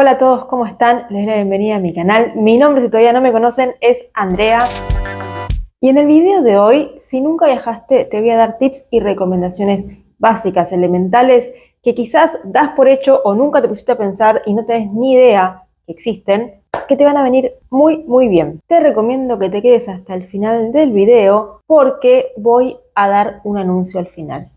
Hola a todos, ¿cómo están? Les doy la bienvenida a mi canal. Mi nombre, si todavía no me conocen, es Andrea. Y en el video de hoy, si nunca viajaste, te voy a dar tips y recomendaciones básicas, elementales, que quizás das por hecho o nunca te pusiste a pensar y no tenés ni idea que existen, que te van a venir muy bien. Te recomiendo que te quedes hasta el final del video porque voy a dar un anuncio al final.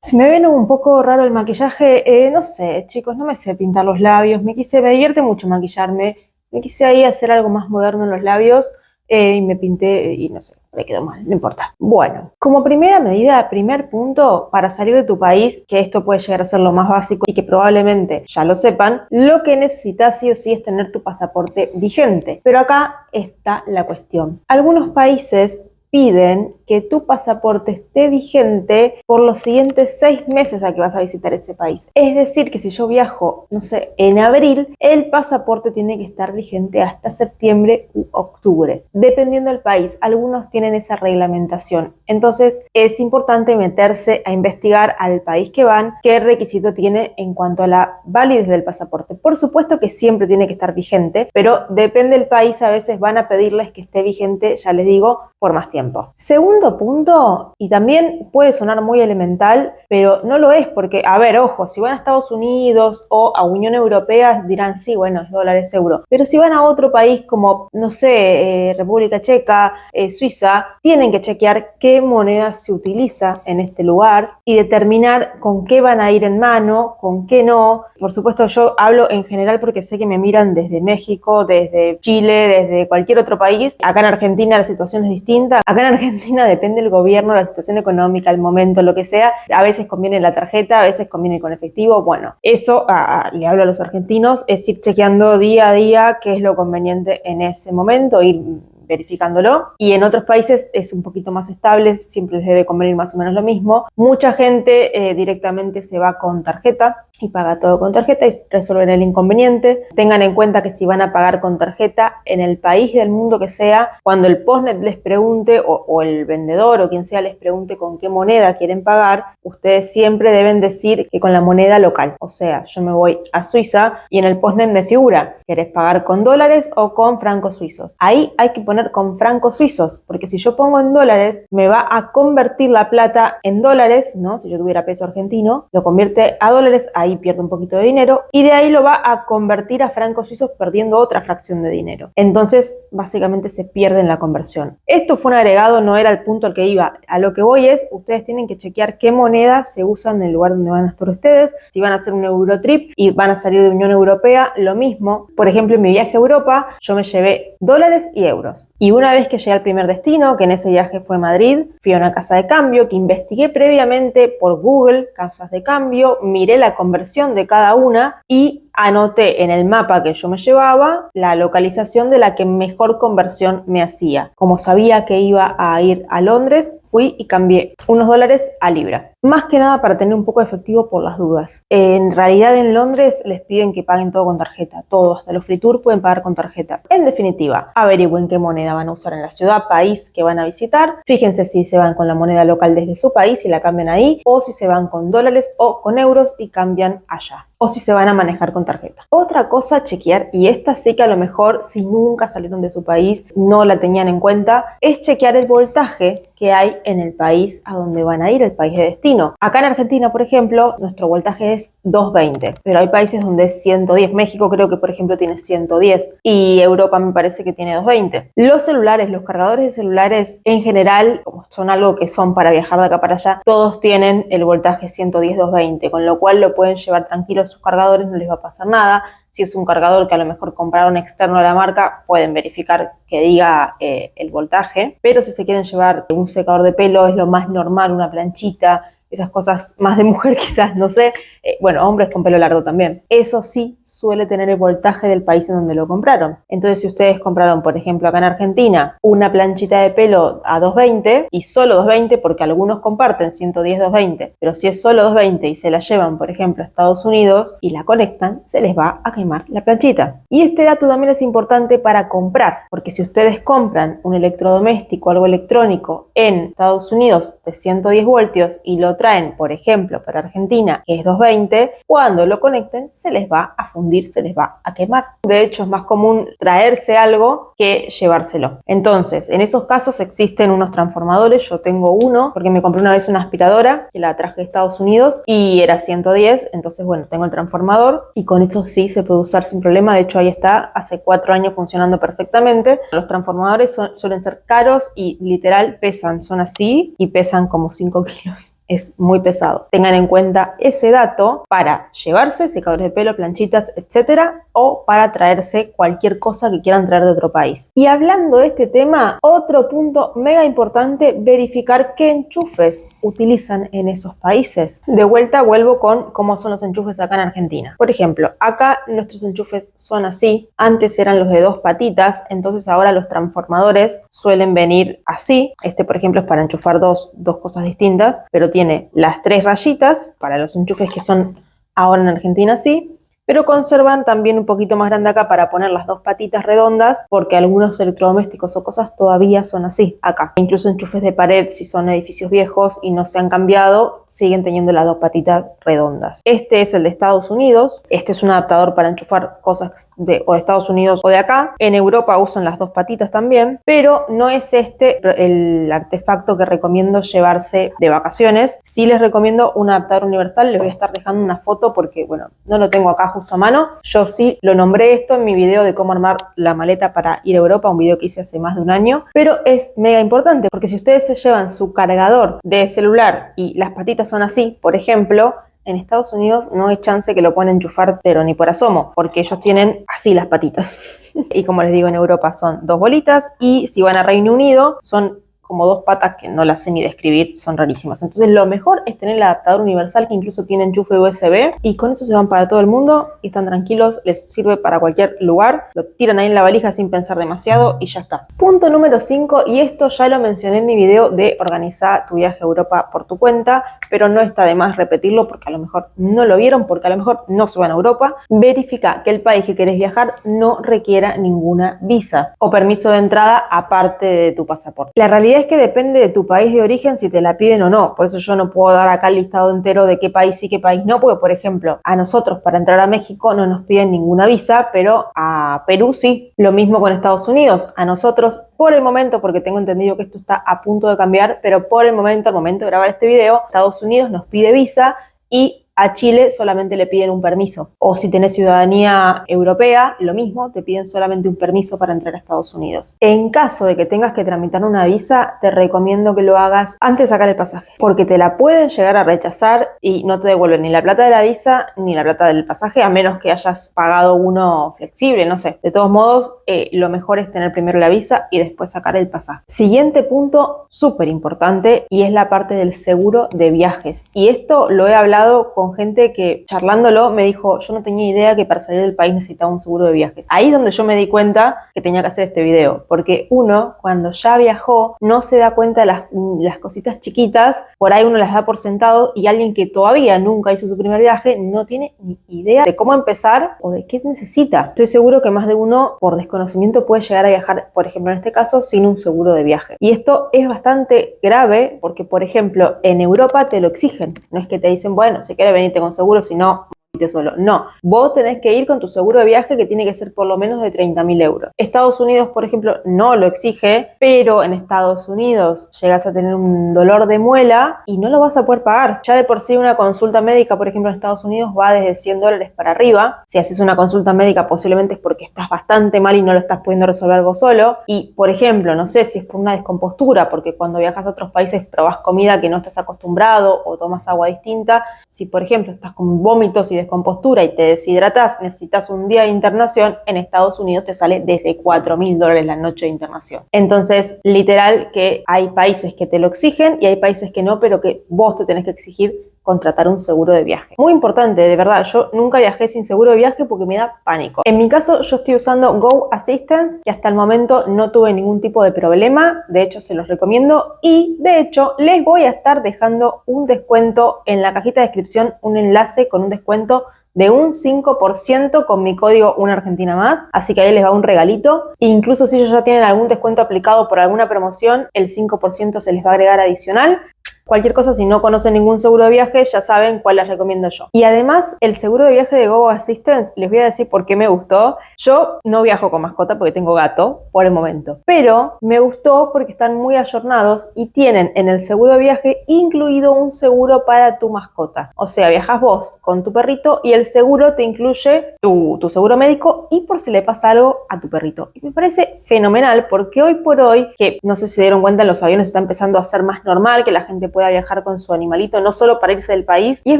Si me ven un poco raro el maquillaje, no sé, chicos, no me sé pintar los labios, me divierte mucho maquillarme, me quise ahí hacer algo más moderno en los labios y me pinté y no sé, me quedó mal, no importa. Bueno, como primera medida, primer punto, para salir de tu país, que esto puede llegar a ser lo más básico y que probablemente ya lo sepan, lo que necesitas sí o sí es tener tu pasaporte vigente. Pero acá está la cuestión. Algunos países piden que tu pasaporte esté vigente por los siguientes 6 meses a que vas a visitar ese país. Es decir, que si yo viajo, no sé, en abril, el pasaporte tiene que estar vigente hasta septiembre u octubre, dependiendo del país. Algunos tienen esa reglamentación. Entonces, es importante meterse a investigar al país que van, qué requisito tiene en cuanto a la validez del pasaporte. Por supuesto que siempre tiene que estar vigente, pero depende del país, a veces van a pedirles que esté vigente, ya les digo, por más tiempo. Segundo punto, y también puede sonar muy elemental, pero no lo es porque, a ver, ojo, si van a Estados Unidos o a Unión Europea dirán, sí, bueno, es dólares, euro. Pero si van a otro país como, no sé, República Checa, Suiza, tienen que chequear qué moneda se utiliza en este lugar y determinar con qué van a ir en mano, con qué no. Por supuesto, yo hablo en general porque sé que me miran desde México, desde Chile, desde cualquier otro país. Acá en Argentina la situación es distinta. Acá en Argentina depende del gobierno, la situación económica, el momento, lo que sea. A veces conviene la tarjeta, a veces conviene con efectivo. Bueno, eso le hablo a los argentinos, es ir chequeando día a día qué es lo conveniente en ese momento, ir verificándolo. Y en otros países es un poquito más estable, siempre les debe convenir más o menos lo mismo. Mucha gente directamente se va con tarjeta y paga todo con tarjeta y resuelven el inconveniente. Tengan en cuenta que si van a pagar con tarjeta en el país del mundo que sea, cuando el postnet les pregunte o el vendedor o quien sea les pregunte con qué moneda quieren pagar, ustedes siempre deben decir que con la moneda local. O sea, yo me voy a Suiza y en el postnet me figura, ¿querés pagar con dólares o con francos suizos? Ahí hay que poner con francos suizos, porque si yo pongo en dólares, me va a convertir la plata en dólares, ¿no? Si yo tuviera peso argentino, lo convierte a dólares, ahí pierde un poquito de dinero, y de ahí lo va a convertir a francos suizos perdiendo otra fracción de dinero. Entonces, básicamente se pierde en la conversión. Esto fue un agregado, no era el punto al que iba. A lo que voy es, ustedes tienen que chequear qué monedas se usan en el lugar donde van a estar ustedes. Si van a hacer un Eurotrip y van a salir de Unión Europea, lo mismo. Por ejemplo, en mi viaje a Europa, yo me llevé dólares y euros. Y una vez que llegué al primer destino, que en ese viaje fue Madrid, fui a una casa de cambio que investigué previamente por Google, casas de cambio, miré la conversión de cada una y anoté en el mapa que yo me llevaba la localización de la que mejor conversión me hacía. Como sabía que iba a ir a Londres, fui y cambié unos dólares a libra. Más que nada para tener un poco de efectivo por las dudas. En realidad en Londres les piden que paguen todo con tarjeta, todo, hasta los free tour pueden pagar con tarjeta. En definitiva, averigüen qué moneda van a usar en la ciudad, país que van a visitar. Fíjense si se van con la moneda local desde su país y la cambian ahí, o si se van con dólares o con euros y cambian allá, o si se van a manejar con tarjeta. Otra cosa a chequear, y esta sí que a lo mejor si nunca salieron de su país no la tenían en cuenta, es chequear el voltaje que hay en el país a donde van a ir, el país de destino. Acá en Argentina, por ejemplo, nuestro voltaje es 220, pero hay países donde es 110. México creo que, por ejemplo, tiene 110 y Europa me parece que tiene 220. Los celulares, los cargadores de celulares en general, como son algo que son para viajar de acá para allá, todos tienen el voltaje 110-220, con lo cual lo pueden llevar tranquilos sus cargadores, no les va a pasar nada. Si es un cargador que a lo mejor compraron externo a la marca, pueden verificar que diga el voltaje. Pero si se quieren llevar un secador de pelo, es lo más normal, una planchita, esas cosas más de mujer quizás, no sé. Bueno, hombres con pelo largo también. Eso sí suele tener el voltaje del país en donde lo compraron. Entonces, si ustedes compraron, por ejemplo, acá en Argentina, una planchita de pelo a 220 y solo 220, porque algunos comparten 110-220, pero si es solo 220 y se la llevan, por ejemplo, a Estados Unidos y la conectan, se les va a quemar la planchita. Y este dato también es importante para comprar, porque si ustedes compran un electrodoméstico, algo electrónico en Estados Unidos de 110 voltios y lo lo traen, por ejemplo, para Argentina, que es 220, cuando lo conecten se les va a fundir, se les va a quemar. De hecho, es más común traerse algo que llevárselo. Entonces, en esos casos existen unos transformadores. Yo tengo uno porque me compré una vez una aspiradora que la traje de Estados Unidos y era 110, entonces bueno, tengo el transformador y con eso sí se puede usar sin problema. De hecho, ahí está, hace 4 años funcionando perfectamente. Los transformadores suelen ser caros y literal pesan, son así y pesan como 5 kilos. Es muy pesado. Tengan en cuenta ese dato para llevarse secadores de pelo, planchitas, etcétera, o para traerse cualquier cosa que quieran traer de otro país. Y hablando de este tema, otro punto mega importante, verificar qué enchufes utilizan en esos países. De vuelta vuelvo con cómo son los enchufes acá en Argentina. Por ejemplo, acá nuestros enchufes son así. Antes eran los de 2 patitas, entonces ahora los transformadores suelen venir así. Este, por ejemplo, es para enchufar dos cosas distintas, pero tiene las 3 rayitas para los enchufes que son ahora en Argentina así, pero conservan también un poquito más grande acá para poner las 2 patitas redondas, porque algunos electrodomésticos o cosas todavía son así acá. Incluso enchufes de pared, si son edificios viejos y no se han cambiado, siguen teniendo las 2 patitas redondas. Este es el de Estados Unidos. Este es un adaptador para enchufar cosas de Estados Unidos o de acá. En Europa usan las 2 patitas también, pero no es este el artefacto que recomiendo llevarse de vacaciones. Sí les recomiendo un adaptador universal. Les voy a estar dejando una foto porque, bueno, no lo tengo acá justo a mano. Yo sí lo nombré esto en mi video de cómo armar la maleta para ir a Europa, un video que hice hace más de un año, pero es mega importante porque si ustedes se llevan su cargador de celular y las patitas son así, por ejemplo, en Estados Unidos no hay chance que lo puedan enchufar, pero ni por asomo, porque ellos tienen así las patitas. Y como les digo, en Europa son 2 bolitas y si van a Reino Unido son como 2 patas que no las sé ni describir, son rarísimas. Entonces lo mejor es tener el adaptador universal que incluso tiene enchufe USB y con eso se van para todo el mundo y están tranquilos, les sirve para cualquier lugar, lo tiran ahí en la valija sin pensar demasiado y ya está. Punto número 5, y esto ya lo mencioné en mi video de organizar tu viaje a Europa por tu cuenta, pero no está de más repetirlo porque a lo mejor no lo vieron, porque a lo mejor no se van a Europa. Verifica que el país que querés viajar no requiera ninguna visa o permiso de entrada aparte de tu pasaporte. La realidad es que depende de tu país de origen si te la piden o no. Por eso yo no puedo dar acá el listado entero de qué país sí, qué país no, porque por ejemplo, a nosotros para entrar a México no nos piden ninguna visa, pero a Perú sí. Lo mismo con Estados Unidos. A nosotros, por el momento, porque tengo entendido que esto está a punto de cambiar, pero por el momento, al momento de grabar este video, Estados Unidos nos pide visa y a Chile solamente le piden un permiso. O si tenés ciudadanía europea, lo mismo, te piden solamente un permiso para entrar a Estados Unidos. En caso de que tengas que tramitar una visa, te recomiendo que lo hagas antes de sacar el pasaje, porque te la pueden llegar a rechazar y no te devuelven ni la plata de la visa ni la plata del pasaje, a menos que hayas pagado uno flexible, no sé. De todos modos, lo mejor es tener primero la visa y después sacar el pasaje. Siguiente punto, súper importante, y es la parte del seguro de viajes. Y esto lo he hablado con gente que charlándolo me dijo, yo no tenía idea que para salir del país necesitaba un seguro de viajes. Ahí es donde yo me di cuenta que tenía que hacer este video, porque uno cuando ya viajó no se da cuenta de las cositas chiquitas, por ahí uno las da por sentado y alguien que todavía nunca hizo su primer viaje no tiene ni idea de cómo empezar o de qué necesita. Estoy seguro que más de uno por desconocimiento puede llegar a viajar, por ejemplo en este caso, sin un seguro de viaje. Y esto es bastante grave porque, por ejemplo, en Europa te lo exigen. No es que te dicen, bueno, si quieres venirte con seguro, si no, solo. No, vos tenés que ir con tu seguro de viaje que tiene que ser por lo menos de 30.000 euros. Estados Unidos, por ejemplo, no lo exige, pero en Estados Unidos llegas a tener un dolor de muela y no lo vas a poder pagar. Ya de por sí una consulta médica, por ejemplo, en Estados Unidos va desde $100 para arriba. Si haces una consulta médica posiblemente es porque estás bastante mal y no lo estás pudiendo resolver algo solo. Y, por ejemplo, no sé si es por una descompostura, porque cuando viajas a otros países probás comida que no estás acostumbrado o tomas agua distinta. Si, por ejemplo, estás con vómitos y descompostura y te deshidratas, necesitas un día de internación, en Estados Unidos te sale desde $4.000 la noche de internación. Entonces, literal que hay países que te lo exigen y hay países que no, pero que vos te tenés que exigir contratar un seguro de viaje. Muy importante, de verdad, yo nunca viajé sin seguro de viaje porque me da pánico. En mi caso, yo estoy usando Go Assistance, que hasta el momento no tuve ningún tipo de problema, de hecho se los recomiendo y de hecho les voy a estar dejando un descuento en la cajita de descripción, un enlace con un descuento de un 5% con mi código Una Argentina Más, así que ahí les va un regalito. Incluso si ellos ya tienen algún descuento aplicado por alguna promoción, el 5% se les va a agregar adicional. Cualquier cosa, si no conocen ningún seguro de viaje, ya saben cuál les recomiendo yo. Y además, el seguro de viaje de Go Assistance, les voy a decir por qué me gustó. Yo no viajo con mascota porque tengo gato por el momento, pero me gustó porque están muy ayornados y tienen en el seguro de viaje incluido un seguro para tu mascota. O sea, viajas vos con tu perrito y el seguro te incluye tu seguro médico y por si le pasa algo a tu perrito. Y me parece fenomenal porque hoy por hoy, que no sé si se dieron cuenta, en los aviones está empezando a ser más normal que la gente pueda viajar con su animalito, no solo para irse del país. Y es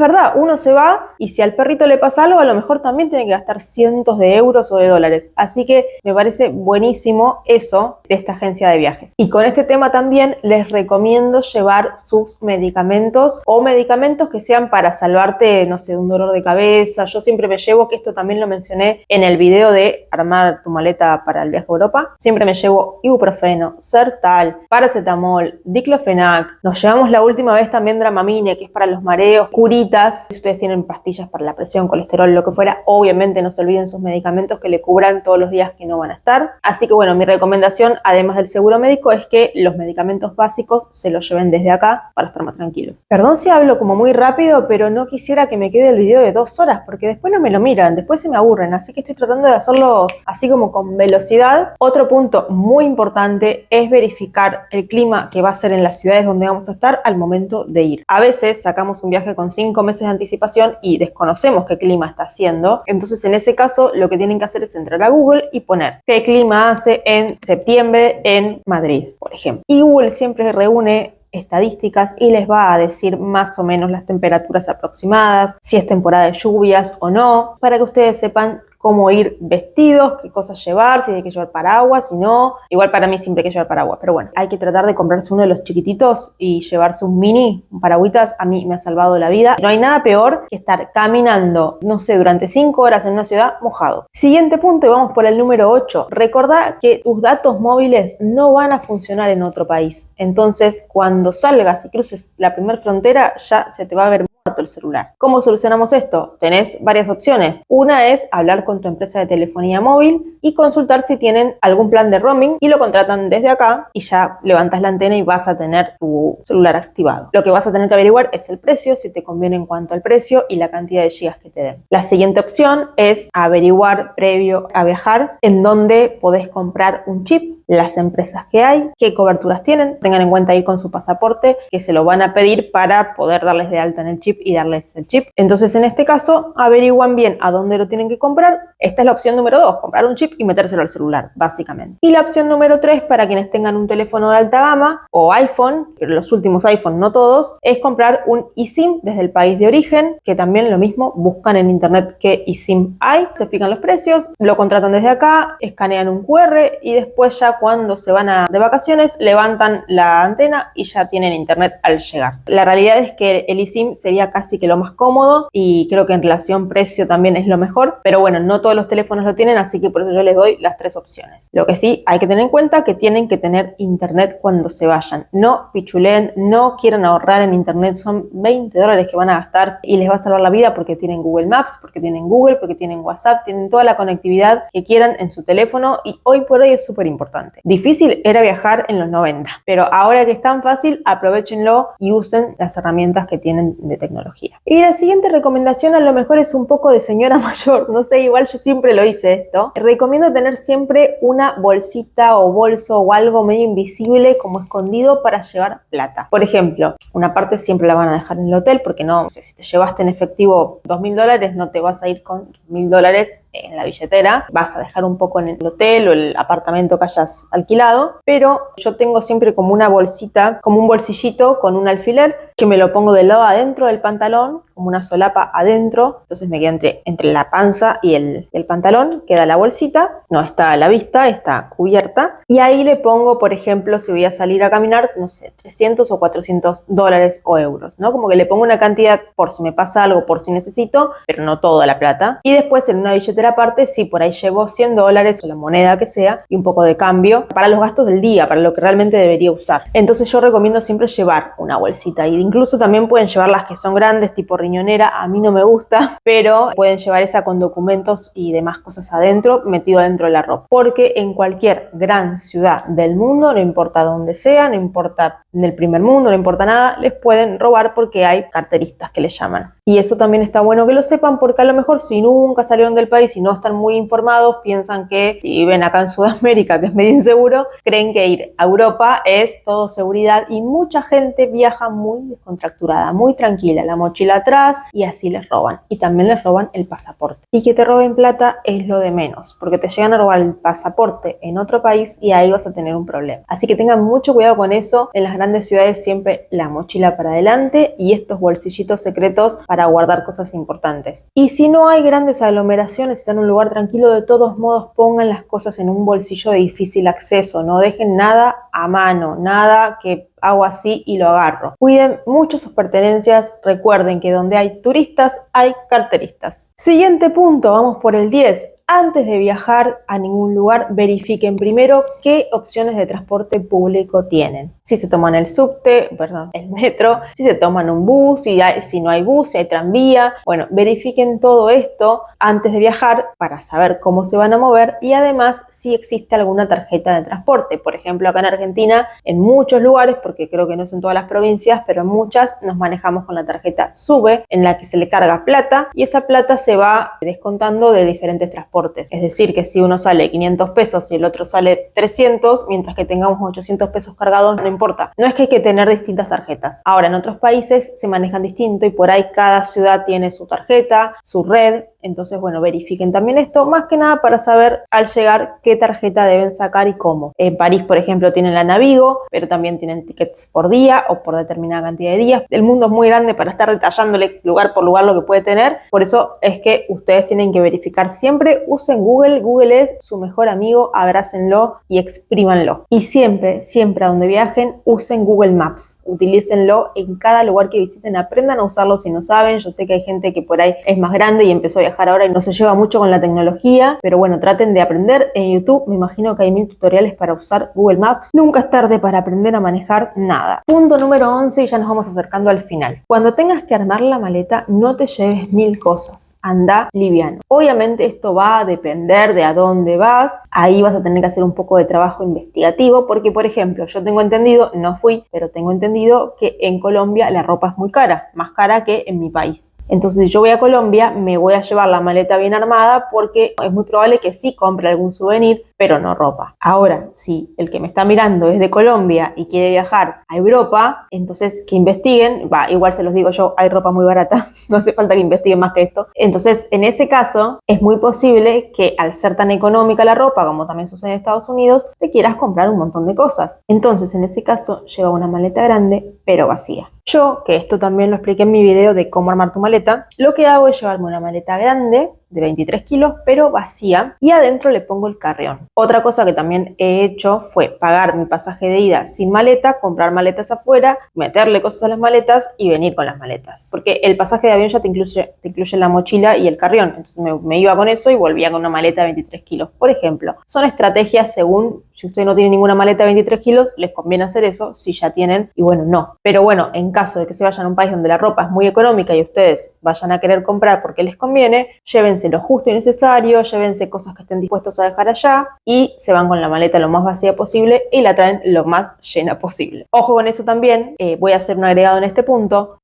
verdad, uno se va y si al perrito le pasa algo, a lo mejor también tiene que gastar cientos de euros o de dólares. Así que me parece buenísimo eso de esta agencia de viajes. Y con este tema también les recomiendo llevar sus medicamentos o medicamentos que sean para salvarte, no sé, de un dolor de cabeza. Yo siempre me llevo, que esto también lo mencioné en el video de armar tu maleta para el viaje a Europa, siempre me llevo ibuprofeno, Sertal, paracetamol, diclofenac. Nos llevamos la última vez también Dramamine, que es para los mareos, curitas. Si ustedes tienen pastillas para la presión, colesterol, lo que fuera, obviamente no se olviden sus medicamentos que le cubran todos los días que no van a estar. Así que bueno, mi recomendación, además del seguro médico, es que los medicamentos básicos se los lleven desde acá para estar más tranquilos. Perdón si hablo como muy rápido, pero no quisiera que me quede el video de 2 horas porque después no me lo miran, después se me aburren, así que estoy tratando de hacerlo así como con velocidad. Otro punto muy importante es verificar el clima que va a ser en las ciudades donde vamos a estar al momento de ir. A veces sacamos un viaje con 5 meses de anticipación y desconocemos qué clima está haciendo, entonces en ese caso lo que tienen que hacer es entrar a Google y poner qué clima hace en septiembre en Madrid, por ejemplo. Y Google siempre reúne estadísticas y les va a decir más o menos las temperaturas aproximadas, si es temporada de lluvias o no, para que ustedes sepan cómo ir vestidos, qué cosas llevar, si hay que llevar paraguas, si no. Igual para mí siempre hay que llevar paraguas, pero bueno, hay que tratar de comprarse uno de los chiquititos y llevarse un mini, un paragüitas. A mí me ha salvado la vida. No hay nada peor que estar caminando, no sé, durante 5 horas en una ciudad mojado. Siguiente punto y vamos por el número 8. Recordá que tus datos móviles no van a funcionar en otro país. Entonces, cuando salgas y cruces la primera frontera, ya se te va a ver muerto el celular. ¿Cómo solucionamos esto? Tenés varias opciones. Una es hablar con tu empresa de telefonía móvil y consultar si tienen algún plan de roaming y lo contratan desde acá y ya levantas la antena y vas a tener tu celular activado. Lo que vas a tener que averiguar es el precio, si te conviene en cuanto al precio y la cantidad de gigas que te den. La siguiente opción es averiguar previo a viajar en dónde podés comprar un chip, las empresas que hay, qué coberturas tienen. Tengan en cuenta ir con su pasaporte, que se lo van a pedir para poder darles de alta en el chip y darles el chip. Entonces, en este caso, averiguan bien a dónde lo tienen que comprar. Esta es la opción número 2, comprar un chip y metérselo al celular, básicamente. Y la opción número 3, para quienes tengan un teléfono de alta gama o iPhone, pero los últimos iPhone, no todos, es comprar un eSIM desde el país de origen, que también lo mismo, buscan en internet qué eSIM hay, se fijan los precios, lo contratan desde acá, escanean un QR y después ya cuando se van de vacaciones levantan la antena y ya tienen internet al llegar. La realidad es que el eSIM sería casi que lo más cómodo y creo que en relación precio también es lo mejor, pero bueno, no todos los teléfonos lo tienen, así que por eso yo les doy las 3 opciones. Lo que sí hay que tener en cuenta que tienen que tener internet cuando se vayan. No pichuleen, no quieran ahorrar en internet, son $20 que van a gastar y les va a salvar la vida porque tienen Google Maps, porque tienen Google, porque tienen WhatsApp, tienen toda la conectividad que quieran en su teléfono y hoy por hoy es súper importante. Difícil era viajar en los 90, pero ahora que es tan fácil, aprovechenlo y usen las herramientas que tienen de tecnología. Y la siguiente recomendación a lo mejor es un poco de señora mayor, no sé, igual yo siempre lo hice esto. Recomiendo tener siempre una bolsita o bolso o algo medio invisible como escondido para llevar plata. Por ejemplo, una parte siempre la van a dejar en el hotel porque no sé, si te llevaste en efectivo $2.000, no te vas a ir con $1.000 en la billetera, vas a dejar un poco en el hotel o el apartamento que hayas alquilado, pero yo tengo siempre como una bolsita, como un bolsillito con un alfiler que me lo pongo del lado adentro del pantalón, como una solapa adentro, entonces me queda entre la panza y el pantalón, queda la bolsita, no está a la vista, está cubierta, y ahí le pongo, por ejemplo, si voy a salir a caminar, no sé, $300 o $400 o euros, ¿no? Como que le pongo una cantidad por si me pasa algo, por si necesito, pero no toda la plata, y después en una billetera aparte, sí, por ahí llevo $100 o la moneda que sea, y un poco de cambio para los gastos del día, para lo que realmente debería usar. Entonces yo recomiendo siempre llevar una bolsita, y incluso también pueden llevar las que son grandes, tipo riñonera, a mí no me gusta, pero pueden llevar esa con documentos y demás cosas adentro, metido adentro de la ropa. Porque en cualquier gran ciudad del mundo, no importa dónde sea, no importa en el primer mundo, no importa nada, les pueden robar porque hay carteristas que les llaman. Y eso también está bueno que lo sepan, porque a lo mejor si nunca salieron del país y no están muy informados, piensan que si viven acá en Sudamérica, que es medio inseguro, creen que ir a Europa es todo seguridad, y mucha gente viaja muy descontracturada, muy tranquila, la mochila atrás, y así les roban. Y también les roban el pasaporte. Y que te roben plata es lo de menos, porque te llegan a robar el pasaporte en otro país y ahí vas a tener un problema. Así que tengan mucho cuidado con eso. En las grandes ciudades siempre la mochila para adelante y estos bolsillitos secretos para guardar cosas importantes. Y si no hay grandes aglomeraciones, si están en un lugar tranquilo, de todos modos pongan las cosas en un bolsillo de difícil acceso, no dejen nada a mano, nada que hago así y lo agarro. Cuiden mucho sus pertenencias, recuerden que donde hay turistas hay carteristas. Siguiente punto, vamos por el 10. Antes de viajar a ningún lugar, verifiquen primero qué opciones de transporte público tienen. Si se toman el subte, el metro, si se toman un bus, si no hay bus, si hay tranvía. Bueno, verifiquen todo esto antes de viajar para saber cómo se van a mover y además si existe alguna tarjeta de transporte. Por ejemplo, acá en Argentina, en muchos lugares, porque creo que no es en todas las provincias, pero en muchas nos manejamos con la tarjeta SUBE, en la que se le carga plata y esa plata se va descontando de diferentes transportes. Es decir, que si uno sale 500 pesos y el otro sale 300, mientras que tengamos 800 pesos cargados, no importa. No es que hay que tener distintas tarjetas. Ahora, en otros países se manejan distinto y por ahí cada ciudad tiene su tarjeta, su red. Entonces, bueno, verifiquen también esto, más que nada para saber al llegar qué tarjeta deben sacar y cómo. En París, por ejemplo, tienen la Navigo, pero también tienen tickets por día o por determinada cantidad de días. El mundo es muy grande para estar detallándole lugar por lugar lo que puede tener. Por eso es que ustedes tienen que verificar siempre. Usen Google. Google es su mejor amigo. Abrácenlo y exprímanlo. Y siempre, siempre a donde viajen, usen Google Maps. Utilícenlo en cada lugar que visiten. Aprendan a usarlo si no saben. Yo sé que hay gente que por ahí es más grande y empezó a viajar ahora y no se lleva mucho con la tecnología, pero bueno, traten de aprender. En YouTube me imagino que hay 1000 tutoriales para usar Google Maps. Nunca es tarde para aprender a manejar nada. Punto número 11 y ya nos vamos acercando al final. Cuando tengas que armar la maleta, no te lleves 1000 cosas. Anda liviano. Obviamente esto va a depender de a dónde vas. Ahí vas a tener que hacer un poco de trabajo investigativo porque, por ejemplo, yo tengo entendido, no fui, pero tengo entendido que en Colombia la ropa es muy cara, más cara que en mi país. Entonces, si yo voy a Colombia, me voy a llevar la maleta bien armada porque es muy probable que sí compre algún souvenir, pero no ropa. Ahora, si el que me está mirando es de Colombia y quiere viajar a Europa, entonces que investiguen. Igual se los digo yo, hay ropa muy barata, no hace falta que investiguen más que esto. Entonces, en ese caso, es muy posible que al ser tan económica la ropa, como también sucede en Estados Unidos, te quieras comprar un montón de cosas. Entonces, en ese caso, lleva una maleta grande, pero vacía. Yo, que esto también lo expliqué en mi video de cómo armar tu maleta, lo que hago es llevarme una maleta grande de 23 kilos, pero vacía, y adentro le pongo el carrión. Otra cosa que también he hecho fue pagar mi pasaje de ida sin maleta, comprar maletas afuera, meterle cosas a las maletas y venir con las maletas. Porque el pasaje de avión ya te incluye la mochila y el carrión. Entonces me iba con eso y volvía con una maleta de 23 kilos. Por ejemplo, son estrategias según, si ustedes no tienen ninguna maleta de 23 kilos, les conviene hacer eso. Si ya tienen, y bueno, no. Pero bueno, en caso de que se vayan a un país donde la ropa es muy económica y ustedes vayan a querer comprar porque les conviene, llévense lo justo y necesario, llévense cosas que estén dispuestos a dejar allá y se van con la maleta lo más vacía posible y la traen lo más llena posible. Ojo con eso también, voy a hacer un agregado en este punto.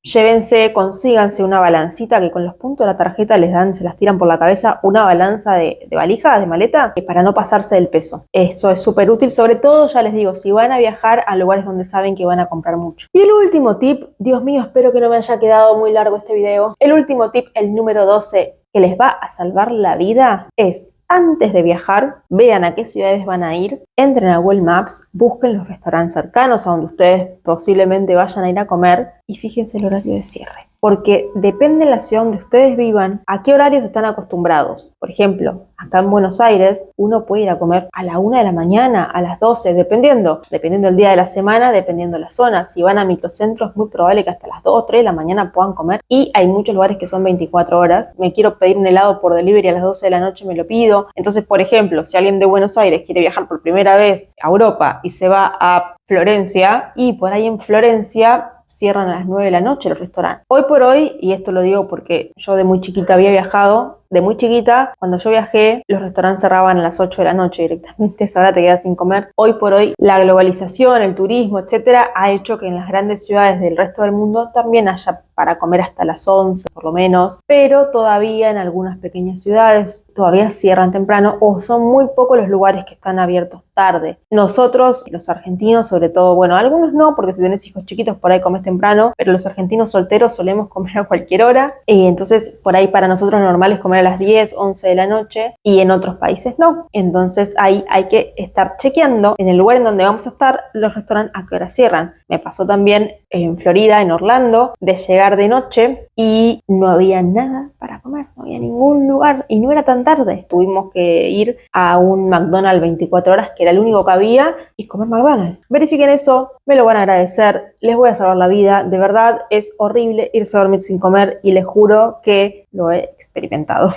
Consíganse una balancita que con los puntos de la tarjeta se las tiran por la cabeza, una balanza de valija, de maleta, para no pasarse del peso. Eso es súper útil, sobre todo, ya les digo, si van a viajar a lugares donde saben que van a comprar mucho. Y el último tip, Dios mío, espero que no me haya quedado muy largo este video. El último tip, el número 12, que les va a salvar la vida es: antes de viajar, vean a qué ciudades van a ir, entren a Google Maps, busquen los restaurantes cercanos a donde ustedes posiblemente vayan a ir a comer y fíjense el horario de cierre. Porque depende de la ciudad donde ustedes vivan, a qué horarios están acostumbrados. Por ejemplo, acá en Buenos Aires, uno puede ir a comer a la 1 de la mañana, a las 12, dependiendo del día de la semana, dependiendo de la zona. Si van a microcentros, es muy probable que hasta las 2 o 3 de la mañana puedan comer. Y hay muchos lugares que son 24 horas. Me quiero pedir un helado por delivery a las 12 de la noche, me lo pido. Entonces, por ejemplo, si alguien de Buenos Aires quiere viajar por primera vez a Europa y se va a Florencia, y por ahí en Florencia cierran a las 9 de la noche los restaurantes. Hoy por hoy, y esto lo digo porque yo de muy chiquita había viajado, de muy chiquita, cuando yo viajé, los restaurantes cerraban a las 8 de la noche directamente, ahora te quedas sin comer. Hoy por hoy, la globalización, el turismo, etcétera, ha hecho que en las grandes ciudades del resto del mundo también haya para comer hasta las 11, por lo menos, pero todavía en algunas pequeñas ciudades todavía cierran temprano o son muy pocos los lugares que están abiertos tarde. Nosotros, los argentinos, sobre todo, bueno, algunos no, porque si tenés hijos chiquitos por ahí comes temprano, pero los argentinos solteros solemos comer a cualquier hora, y entonces por ahí para nosotros lo normal es comer a las 10, 11 de la noche, y en otros países no. Entonces ahí hay que estar chequeando en el lugar en donde vamos a estar los restaurantes a qué hora cierran. Me pasó también en Florida, en Orlando, de llegar de noche y no había nada para comer, no había ningún lugar y no era tan tarde. Tuvimos que ir a un McDonald's 24 horas, que era el único que había, y comer McDonald's. Verifiquen eso, me lo van a agradecer, les voy a salvar la vida. De verdad es horrible irse a dormir sin comer y les juro que lo he experimentado.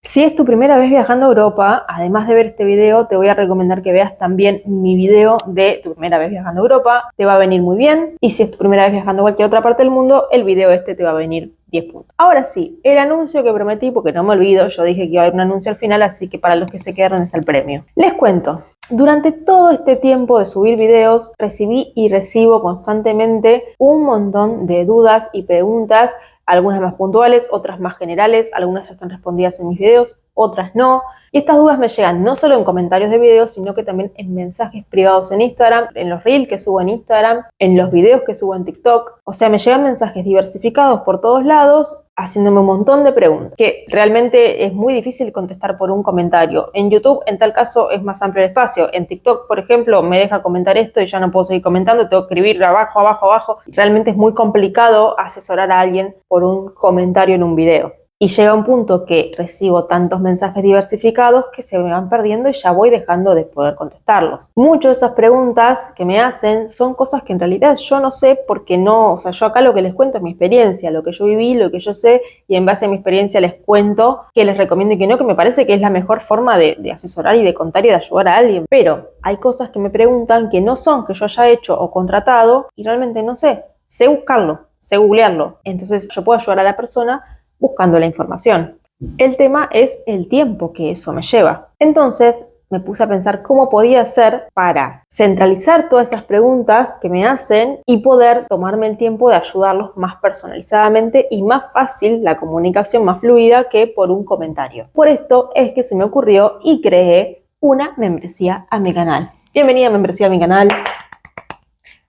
Si es tu primera vez viajando a Europa, además de ver este video, te voy a recomendar que veas también mi video de tu primera vez viajando a Europa. Te va a venir muy bien. Y si es tu primera vez viajando a cualquier otra parte del mundo, el video este te va a venir 10 puntos. Ahora sí, el anuncio que prometí, porque no me olvido, yo dije que iba a haber un anuncio al final, así que para los que se quedaron está el premio. Les cuento. Durante todo este tiempo de subir videos, recibí y recibo constantemente un montón de dudas y preguntas, algunas más puntuales, otras más generales, algunas ya están respondidas en mis videos, otras no. Y estas dudas me llegan no solo en comentarios de videos, sino que también en mensajes privados en Instagram, en los reels que subo en Instagram, en los videos que subo en TikTok. O sea, me llegan mensajes diversificados por todos lados, haciéndome un montón de preguntas, que realmente es muy difícil contestar por un comentario. En YouTube, en tal caso, es más amplio el espacio. En TikTok, por ejemplo, me deja comentar esto y ya no puedo seguir comentando, tengo que escribir abajo, abajo, abajo. Realmente es muy complicado asesorar a alguien por un comentario en un video. Y llega un punto que recibo tantos mensajes diversificados que se me van perdiendo y ya voy dejando de poder contestarlos. Muchas de esas preguntas que me hacen son cosas que en realidad yo no sé porque no, o sea, yo acá lo que les cuento es mi experiencia, lo que yo viví, lo que yo sé, y en base a mi experiencia les cuento qué les recomiendo y qué no, que me parece que es la mejor forma de asesorar y de contar y de ayudar a alguien. Pero hay cosas que me preguntan que no son que yo haya hecho o contratado y realmente no sé. Sé buscarlo, sé googlearlo. Entonces yo puedo ayudar a la persona buscando la información. El tema es el tiempo que eso me lleva. Entonces me puse a pensar cómo podía hacer para centralizar todas esas preguntas que me hacen y poder tomarme el tiempo de ayudarlos más personalizadamente y más fácil, la comunicación más fluida que por un comentario. Por esto es que se me ocurrió y creé una membresía a mi canal. Bienvenida a membresía a mi canal.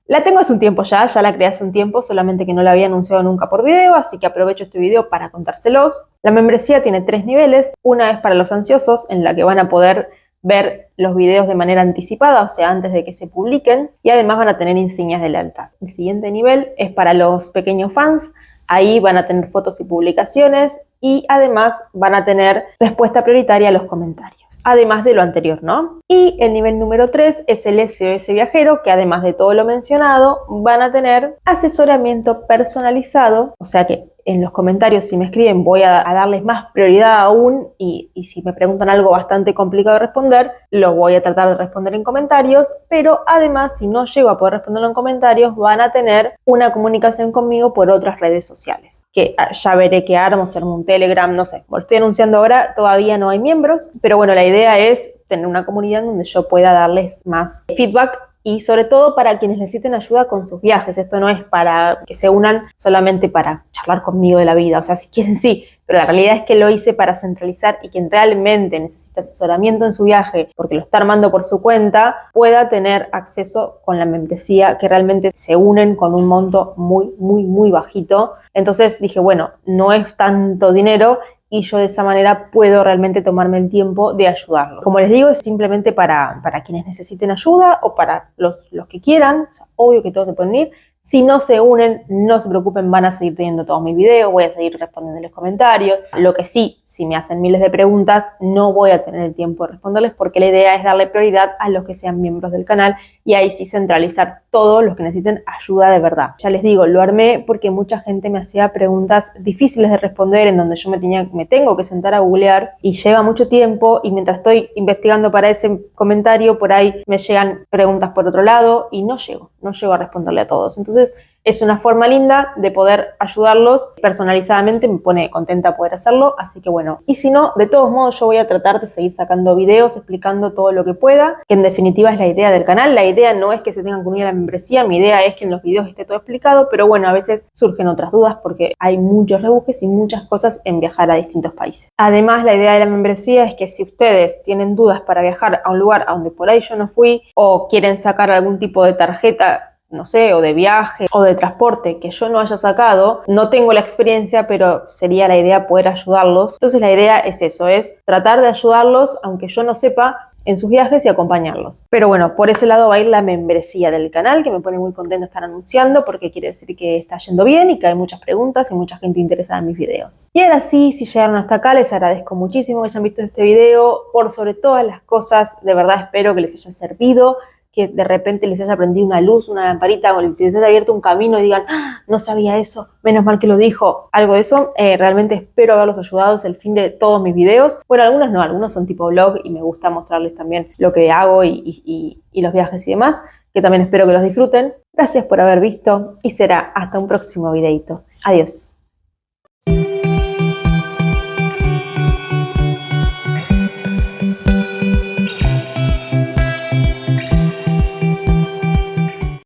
La tengo hace un tiempo ya la creé hace un tiempo, solamente que no la había anunciado nunca por video, así que aprovecho este video para contárselos. La membresía tiene 3 niveles. Una es para los ansiosos, en la que van a poder ver los videos de manera anticipada, o sea, antes de que se publiquen, y además van a tener insignias de lealtad. El siguiente nivel es para los pequeños fans. Ahí van a tener fotos y publicaciones y además van a tener respuesta prioritaria a los comentarios. Además de lo anterior, ¿no? Y el nivel número 3 es el SOS Viajero, que además de todo lo mencionado, van a tener asesoramiento personalizado, o sea que en los comentarios, si me escriben, voy a darles más prioridad aún y si me preguntan algo bastante complicado de responder, lo voy a tratar de responder en comentarios, pero además, si no llego a poder responderlo en comentarios, van a tener una comunicación conmigo por otras redes sociales, que ya veré qué armo, si armo un Telegram, no sé. Lo estoy anunciando ahora, todavía no hay miembros, pero bueno, la idea es tener una comunidad donde yo pueda darles más feedback y sobre todo para quienes necesiten ayuda con sus viajes. Esto no es para que se unan solamente para charlar conmigo de la vida, o sea, si quieren sí, pero la realidad es que lo hice para centralizar y quien realmente necesita asesoramiento en su viaje porque lo está armando por su cuenta, pueda tener acceso con la membresía, que realmente se unen con un monto muy, muy, muy bajito. Entonces dije, bueno, no es tanto dinero y yo de esa manera puedo realmente tomarme el tiempo de ayudarlos. Como les digo, es simplemente para quienes necesiten ayuda o para los que quieran. O sea, obvio que todos se pueden ir. Si no se unen, no se preocupen, van a seguir teniendo todos mis videos, voy a seguir respondiendo en los comentarios. Lo que sí, si me hacen miles de preguntas, no voy a tener el tiempo de responderles porque la idea es darle prioridad a los que sean miembros del canal y ahí sí centralizar todos los que necesiten ayuda de verdad. Ya les digo, lo armé porque mucha gente me hacía preguntas difíciles de responder en donde yo me tengo que sentar a googlear y lleva mucho tiempo y mientras estoy investigando para ese comentario, por ahí me llegan preguntas por otro lado y no llego a responderle a todos. Entonces es una forma linda de poder ayudarlos personalizadamente, me pone contenta poder hacerlo, así que bueno. Y si no, de todos modos yo voy a tratar de seguir sacando videos explicando todo lo que pueda, que en definitiva es la idea del canal. La idea no es que se tengan que unir a la membresía, mi idea es que en los videos esté todo explicado, pero bueno, a veces surgen otras dudas porque hay muchos rebusques y muchas cosas en viajar a distintos países. Además, la idea de la membresía es que si ustedes tienen dudas para viajar a un lugar a donde por ahí yo no fui o quieren sacar algún tipo de tarjeta, no sé, o de viaje o de transporte que yo no haya sacado, no tengo la experiencia, pero sería la idea poder ayudarlos. Entonces la idea es eso, es tratar de ayudarlos, aunque yo no sepa, en sus viajes y acompañarlos. Pero bueno, por ese lado va a ir la membresía del canal, que me pone muy contenta estar anunciando porque quiere decir que está yendo bien y que hay muchas preguntas y mucha gente interesada en mis videos. Y ahora sí, si llegaron hasta acá, les agradezco muchísimo que hayan visto este video. Por sobre todas las cosas, de verdad espero que les haya servido, que de repente les haya prendido una luz, una lamparita, o les haya abierto un camino y digan, ¡ah, no sabía eso! Menos mal que lo dijo. Algo de eso. Realmente espero haberlos ayudado. Es el fin de todos mis videos. Bueno, algunos no, algunos son tipo vlog y me gusta mostrarles también lo que hago y los viajes y demás, que también espero que los disfruten. Gracias por haber visto y será hasta un próximo videito. Adiós.